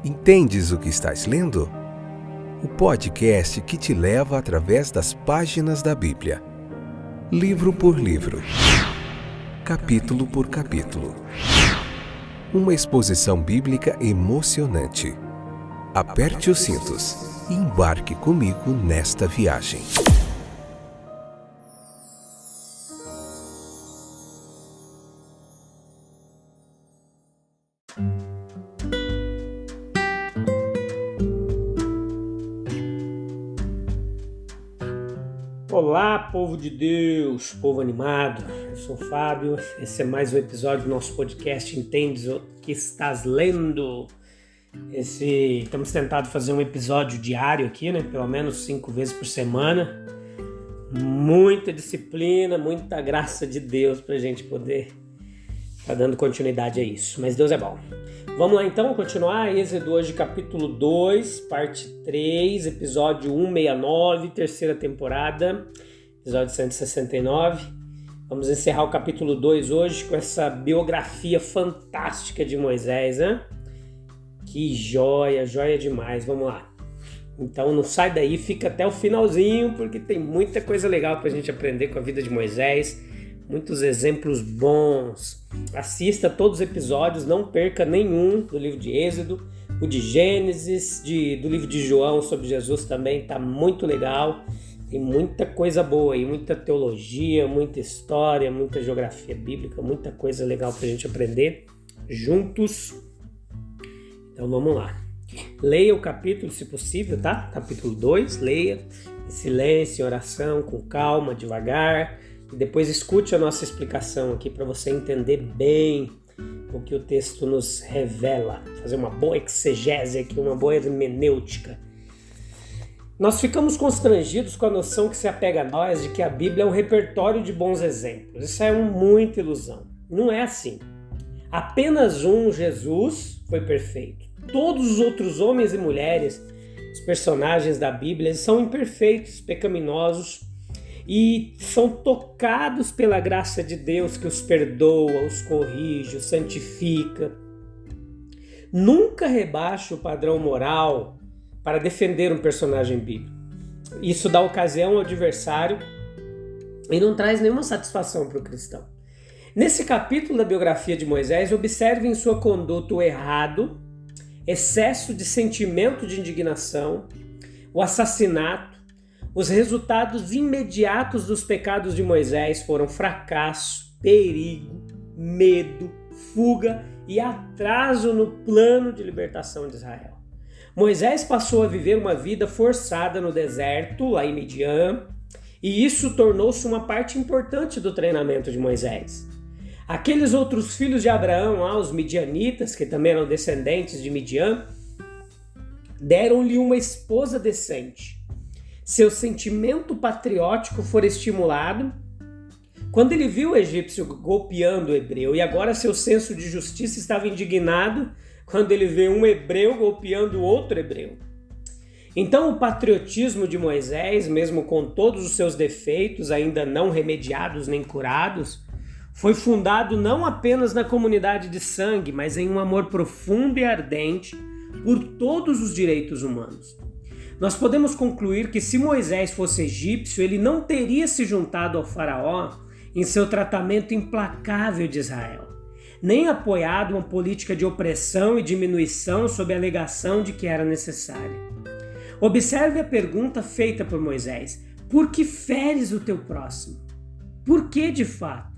Entendes o que estás lendo? O podcast que te leva através das páginas da Bíblia. Livro por livro. Capítulo por capítulo. Uma exposição bíblica emocionante. Aperte os cintos e embarque comigo nesta viagem. Olá, povo de Deus, povo animado, eu sou o Fábio, esse é mais um episódio do nosso podcast Entendes o que estás lendo? Estamos tentando fazer um episódio diário aqui, né? Pelo menos 5 vezes por semana. Muita disciplina, muita graça de Deus pra gente poder estar dando continuidade a isso, mas Deus é bom. Vamos lá então, continuar, Êxodo hoje capítulo 2, parte 3, episódio 169, terceira temporada, episódio 169. Vamos encerrar o capítulo 2 hoje com essa biografia fantástica de Moisés, né? Que joia, joia demais, vamos lá. Então não sai daí, fica até o finalzinho, porque tem muita coisa legal pra gente aprender com a vida de Moisés. Muitos exemplos bons. Assista todos os episódios, não perca nenhum do livro de Êxodo, o de Gênesis, do livro de João sobre Jesus também, tá muito legal. Tem muita coisa boa aí, muita teologia, muita história, muita geografia bíblica, muita coisa legal pra gente aprender juntos. Então vamos lá. Leia o capítulo, se possível, tá? Capítulo 2, leia em silêncio, em oração, com calma, devagar. E depois escute a nossa explicação aqui para você entender bem o que o texto nos revela. Fazer uma boa exegese aqui, uma boa hermenêutica. Nós ficamos constrangidos com a noção que se apega a nós de que a Bíblia é um repertório de bons exemplos. Isso é muita ilusão. Não é assim. Apenas Jesus foi perfeito. Todos os outros homens e mulheres, os personagens da Bíblia, eles são imperfeitos, pecaminosos, e são tocados pela graça de Deus que os perdoa, os corrige, os santifica. Nunca rebaixa o padrão moral para defender um personagem bíblico. Isso dá ocasião ao adversário e não traz nenhuma satisfação para o cristão. Nesse capítulo da biografia de Moisés, observe em sua conduta o errado, excesso de sentimento de indignação, o assassinato. Os resultados imediatos dos pecados de Moisés foram fracasso, perigo, medo, fuga e atraso no plano de libertação de Israel. Moisés passou a viver uma vida forçada no deserto, lá em Midian, e isso tornou-se uma parte importante do treinamento de Moisés. Aqueles outros filhos de Abraão, os midianitas, que também eram descendentes de Midian, deram-lhe uma esposa decente. Seu sentimento patriótico foi estimulado quando ele viu o egípcio golpeando o hebreu, e agora seu senso de justiça estava indignado quando ele vê um hebreu golpeando outro hebreu. Então o patriotismo de Moisés, mesmo com todos os seus defeitos ainda não remediados nem curados, foi fundado não apenas na comunidade de sangue, mas em um amor profundo e ardente por todos os direitos humanos. Nós podemos concluir que se Moisés fosse egípcio, ele não teria se juntado ao faraó em seu tratamento implacável de Israel, nem apoiado uma política de opressão e diminuição sob a alegação de que era necessária. Observe a pergunta feita por Moisés: por que feres o teu próximo? Por que de fato?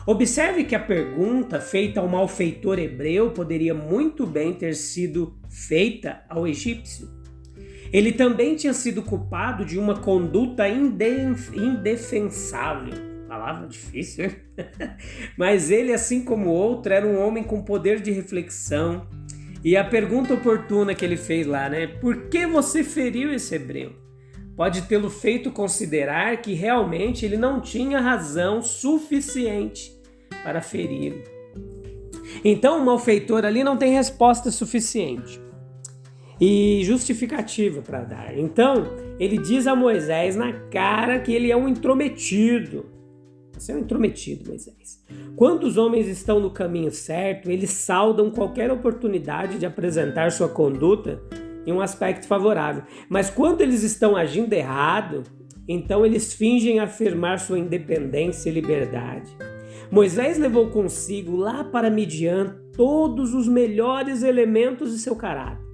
Observe que a pergunta feita ao malfeitor hebreu poderia muito bem ter sido feita ao egípcio. Ele também tinha sido culpado de uma conduta indefensável. Palavra difícil, hein? Mas ele, assim como o outro, era um homem com poder de reflexão. E a pergunta oportuna que ele fez lá, né? Por que você feriu esse hebreu? Pode tê-lo feito considerar que realmente ele não tinha razão suficiente para feri-lo. Então o malfeitor ali não tem resposta suficiente e justificativa para dar. Então, ele diz a Moisés na cara que ele é um intrometido. Você é um intrometido, Moisés. Quando os homens estão no caminho certo, eles saudam qualquer oportunidade de apresentar sua conduta em um aspecto favorável. Mas quando eles estão agindo errado, então eles fingem afirmar sua independência e liberdade. Moisés levou consigo lá para Midian todos os melhores elementos de seu caráter.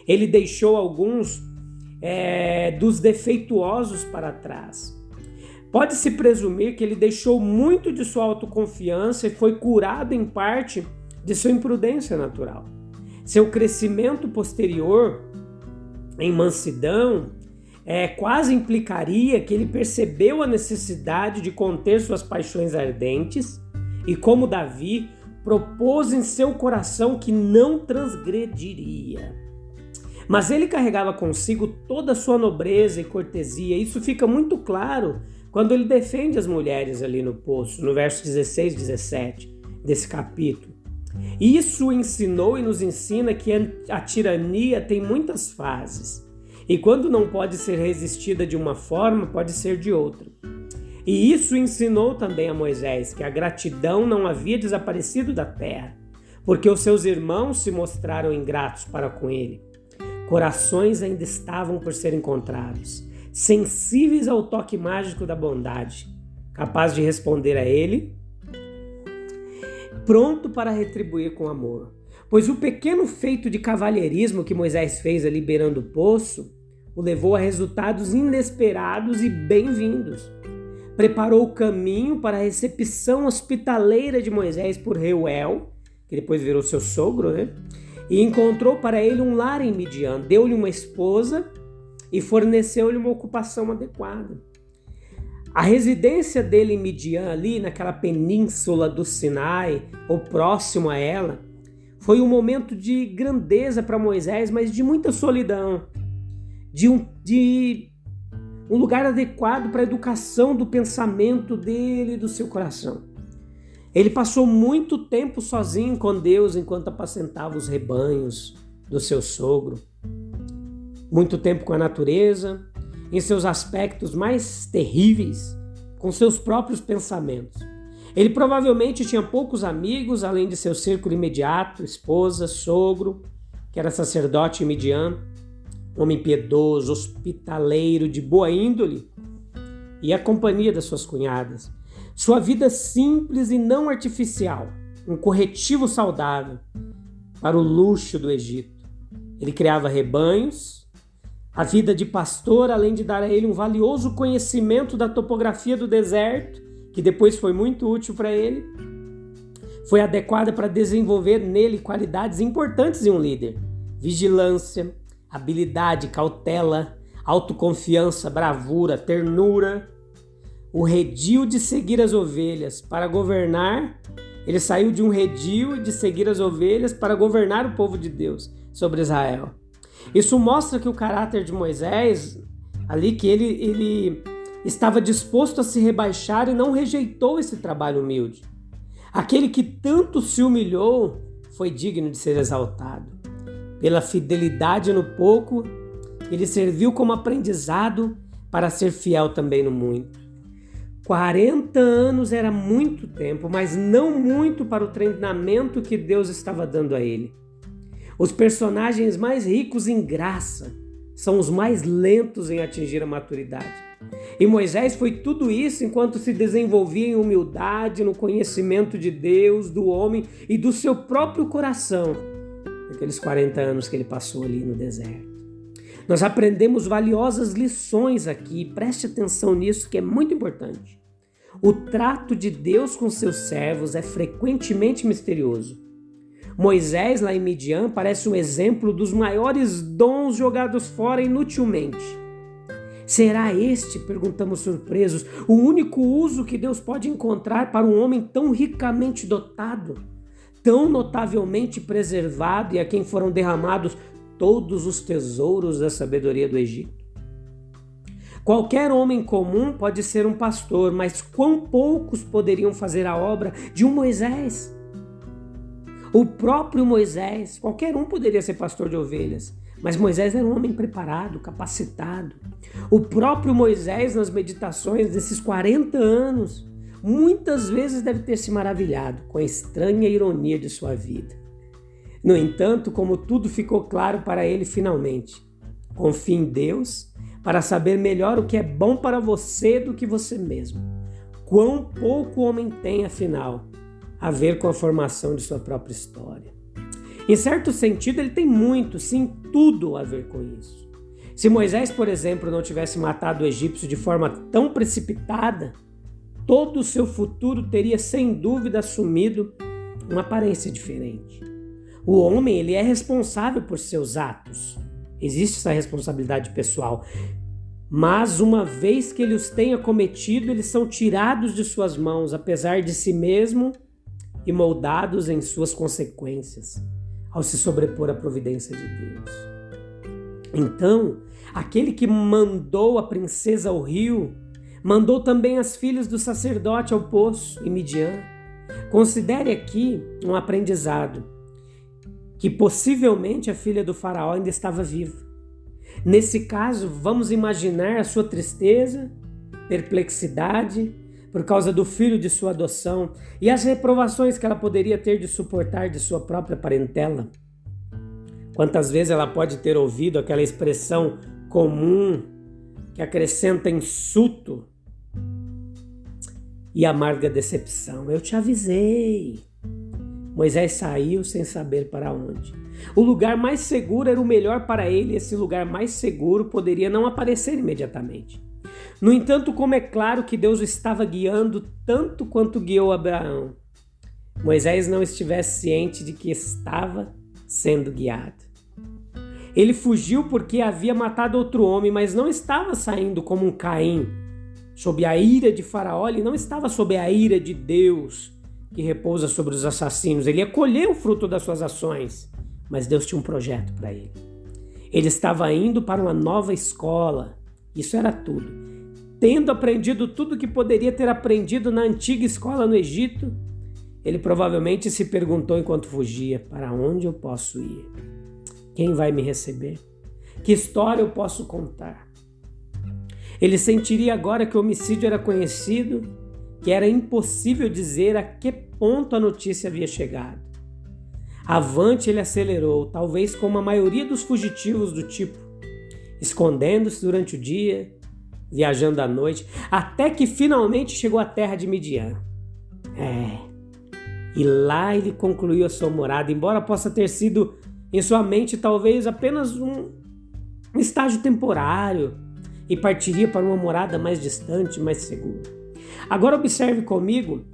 Ele deixou alguns dos defeituosos para trás. Pode-se presumir que ele deixou muito de sua autoconfiança e foi curado em parte de sua imprudência natural. Seu crescimento posterior em mansidão quase implicaria que ele percebeu a necessidade de conter suas paixões ardentes e, como Davi, propôs em seu coração que não transgrediria. Mas ele carregava consigo toda a sua nobreza e cortesia. Isso fica muito claro quando ele defende as mulheres ali no poço, no verso 16 e 17 desse capítulo. Isso ensinou e nos ensina que a tirania tem muitas fases. E quando não pode ser resistida de uma forma, pode ser de outra. E isso ensinou também a Moisés que a gratidão não havia desaparecido da terra, porque os seus irmãos se mostraram ingratos para com ele. Corações ainda estavam por ser encontrados, sensíveis ao toque mágico da bondade, capaz de responder a ele, pronto para retribuir com amor. Pois o pequeno feito de cavalheirismo que Moisés fez ali beirando o poço o levou a resultados inesperados e bem-vindos. Preparou o caminho para a recepção hospitaleira de Moisés por Reuel, que depois virou seu sogro, e encontrou para ele um lar em Midian, deu-lhe uma esposa e forneceu-lhe uma ocupação adequada. A residência dele em Midian, ali naquela península do Sinai, ou próximo a ela, foi um momento de grandeza para Moisés, mas de muita solidão, de um lugar adequado para a educação do pensamento dele e do seu coração. Ele passou muito tempo sozinho com Deus enquanto apacentava os rebanhos do seu sogro. Muito tempo com a natureza, em seus aspectos mais terríveis, com seus próprios pensamentos. Ele provavelmente tinha poucos amigos, além de seu círculo imediato, esposa, sogro, que era sacerdote em Midian, homem piedoso, hospitaleiro, de boa índole, e a companhia das suas cunhadas. Sua vida simples e não artificial, um corretivo saudável para o luxo do Egito. Ele criava rebanhos, a vida de pastor, além de dar a ele um valioso conhecimento da topografia do deserto, que depois foi muito útil para ele, foi adequada para desenvolver nele qualidades importantes em um líder: vigilância, habilidade, cautela, autoconfiança, bravura, ternura. O redil de seguir as ovelhas para governar, ele saiu de um redil de seguir as ovelhas para governar o povo de Deus sobre Israel. Isso mostra que o caráter de Moisés, ali que ele estava disposto a se rebaixar e não rejeitou esse trabalho humilde. Aquele que tanto se humilhou foi digno de ser exaltado. Pela fidelidade no pouco, ele serviu como aprendizado para ser fiel também no muito. 40 anos era muito tempo, mas não muito para o treinamento que Deus estava dando a ele. Os personagens mais ricos em graça são os mais lentos em atingir a maturidade. E Moisés foi tudo isso enquanto se desenvolvia em humildade, no conhecimento de Deus, do homem e do seu próprio coração, naqueles 40 anos que ele passou ali no deserto. Nós aprendemos valiosas lições aqui, preste atenção nisso que é muito importante. O trato de Deus com seus servos é frequentemente misterioso. Moisés, lá em Midian, parece um exemplo dos maiores dons jogados fora inutilmente. Será este, perguntamos surpresos, o único uso que Deus pode encontrar para um homem tão ricamente dotado, tão notavelmente preservado e a quem foram derramados todos os tesouros da sabedoria do Egito? Qualquer homem comum pode ser um pastor, mas quão poucos poderiam fazer a obra de um Moisés? O próprio Moisés, qualquer um poderia ser pastor de ovelhas, mas Moisés era um homem preparado, capacitado. O próprio Moisés, nas meditações desses 40 anos, muitas vezes deve ter se maravilhado com a estranha ironia de sua vida. No entanto, como tudo ficou claro para ele finalmente, confie em Deus para saber melhor o que é bom para você do que você mesmo. Quão pouco o homem tem, afinal, a ver com a formação de sua própria história. Em certo sentido, ele tem muito, sim, tudo a ver com isso. Se Moisés, por exemplo, não tivesse matado o egípcio de forma tão precipitada, todo o seu futuro teria, sem dúvida, assumido uma aparência diferente. O homem, ele é responsável por seus atos. Existe essa responsabilidade pessoal. Mas uma vez que ele os tenha cometido, eles são tirados de suas mãos, apesar de si mesmo, e moldados em suas consequências, ao se sobrepor à providência de Deus. Então, aquele que mandou a princesa ao rio, mandou também as filhas do sacerdote ao poço em Midian. Considere aqui um aprendizado, que possivelmente a filha do faraó ainda estava viva. Nesse caso, vamos imaginar a sua tristeza, perplexidade por causa do filho de sua adoção e as reprovações que ela poderia ter de suportar de sua própria parentela. Quantas vezes ela pode ter ouvido aquela expressão comum que acrescenta insulto e amarga decepção. Eu te avisei. Moisés saiu sem saber para onde. O lugar mais seguro era o melhor para ele, e esse lugar mais seguro poderia não aparecer imediatamente. No entanto, como é claro que Deus o estava guiando tanto quanto guiou Abraão, Moisés não estivesse ciente de que estava sendo guiado. Ele fugiu porque havia matado outro homem, mas não estava saindo como um Caim, sob a ira de Faraó. Ele não estava sob a ira de Deus, que repousa sobre os assassinos. Ele ia colher o fruto das suas ações, mas Deus tinha um projeto para ele. Ele estava indo para uma nova escola. Isso era tudo. Tendo aprendido tudo que poderia ter aprendido na antiga escola no Egito, ele provavelmente se perguntou enquanto fugia: para onde eu posso ir? Quem vai me receber? Que história eu posso contar? Ele sentiria agora que o homicídio era conhecido, que era impossível dizer a que ponto a notícia havia chegado. Avante ele acelerou, talvez como a maioria dos fugitivos do tipo, escondendo-se durante o dia, viajando à noite, até que finalmente chegou à terra de Midian. E lá ele concluiu a sua morada, embora possa ter sido em sua mente talvez apenas um estágio temporário, e partiria para uma morada mais distante, mais segura. Agora observe comigo,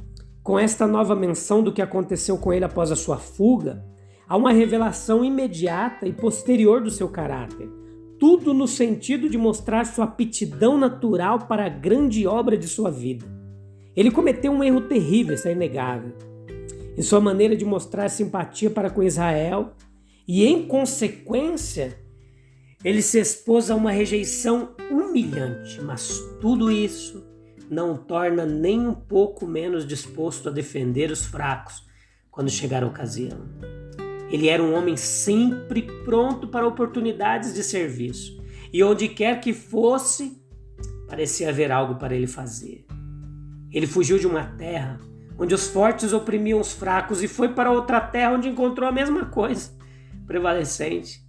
com esta nova menção do que aconteceu com ele após a sua fuga, há uma revelação imediata e posterior do seu caráter. Tudo no sentido de mostrar sua aptidão natural para a grande obra de sua vida. Ele cometeu um erro terrível, isso é inegável, em sua maneira de mostrar simpatia para com Israel e, em consequência, ele se expôs a uma rejeição humilhante, mas tudo isso não o torna nem um pouco menos disposto a defender os fracos quando chegar a ocasião. Ele era um homem sempre pronto para oportunidades de serviço, e onde quer que fosse, parecia haver algo para ele fazer. Ele fugiu de uma terra onde os fortes oprimiam os fracos e foi para outra terra onde encontrou a mesma coisa, prevalecente,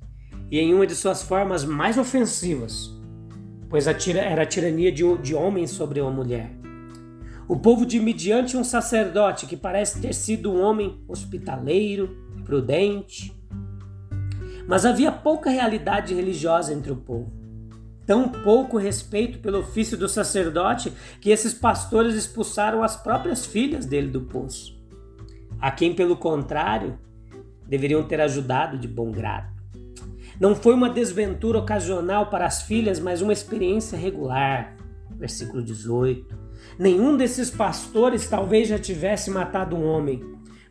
e em uma de suas formas mais ofensivas, pois era a tirania de homens sobre uma mulher. O povo de Midian tinha um sacerdote que parece ter sido um homem hospitaleiro, prudente, mas havia pouca realidade religiosa entre o povo. Tão pouco respeito pelo ofício do sacerdote que esses pastores expulsaram as próprias filhas dele do poço, a quem, pelo contrário, deveriam ter ajudado de bom grado. Não foi uma desventura ocasional para as filhas, mas uma experiência regular. Versículo 18. Nenhum desses pastores talvez já tivesse matado um homem,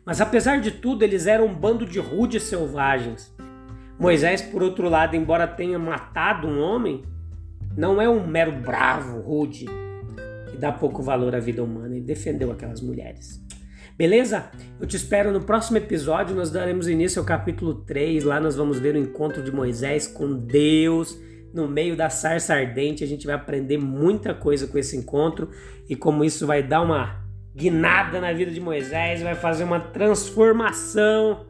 mas apesar de tudo eles eram um bando de rudes selvagens. Moisés, por outro lado, embora tenha matado um homem, não é um mero bravo, rude, que dá pouco valor à vida humana. Ele defendeu aquelas mulheres. Beleza? Eu te espero no próximo episódio. Nós daremos início ao capítulo 3. Lá nós vamos ver o encontro de Moisés com Deus no meio da sarça ardente. A gente vai aprender muita coisa com esse encontro e como isso vai dar uma guinada na vida de Moisés, vai fazer uma transformação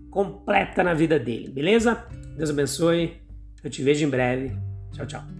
completa na vida dele, beleza? Deus abençoe, eu te vejo em breve. Tchau, tchau.